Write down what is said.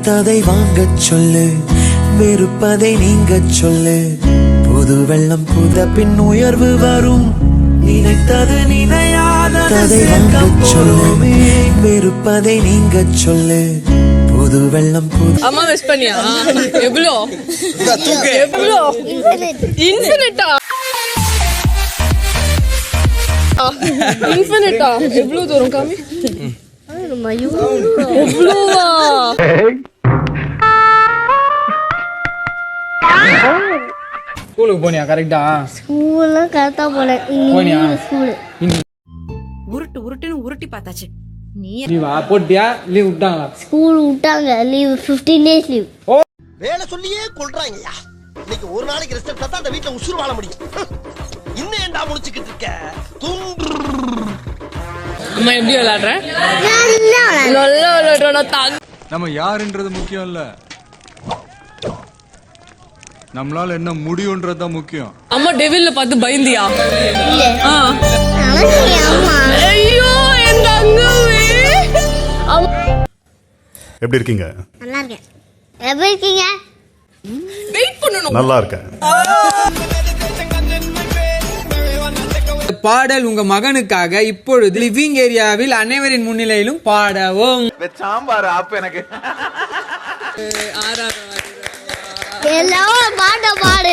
நினைத்ததை வாங்கச் சொல்லு, வெறுப்பதை நீங்கச் சொல்லு. புது வெள்ளம் புத பின் உயர்வு வரும், நினைத்தது நினையாததை வாங்கச் சொல்லு, வெறுப்பதை நீங்கச் சொல்லு. புது வெள்ளம் புது. அம்மா மிஸ் பண்ணியா? எவ்வளோ எவ்வளோ இன்ஃபினிட்டா இன்ஃபினிட்டா எவ்வளோ தூரம் காமி? எவ்வளோவா? ஸ்கூலுக்கு போனியா? கரெக்டா ஸ்கூல்லாம் கரெக்டா போல. போனியா? உருட்டு உருட்டுன்னு உருட்டி பார்த்தாச்சு. லீவா போட்டியா? லீவ் விட்டாங்களா? ஸ்கூல் விட்டாங்க. Leave 15 days leave. வேலை சொல்லியே கொல்றாங்கய்யா. இன்னைக்கு ஒரு நாளைக்கு ரெஸ்ட் எடுத்தா தான் அந்த வீட்ல உசுறு வாழ முடியும். இன்னும் ஏன்டா முடிச்சுக்கிட்டு இருக்க? அம்மா எப்படி விளையாடுற? நல்லா விளையாடுறோம். நம்ம யாருன்றது முக்கியம் இல்ல, நம்மளால என்ன முடியும்ன்றதுதான் முக்கியம். அம்மா டெவில்ல பார்த்து பயந்தியா? அம்மா ஐயோ என் தங்கமே. எப்படி இருக்கீங்க? நல்லா இருக்கேன். எப்படி இருக்கீங்க? வெயிட் பண்ணனும். நல்லா இருக்கேன். பாடல் உங்க மகனுக்காக இப்பொழுது லிவிங் ஏரியாவில் அனைவரின் முன்னிலையிலும் பாடவும். சாம்பார் ஆப் எனக்கு எல்லாரும் பாட பாட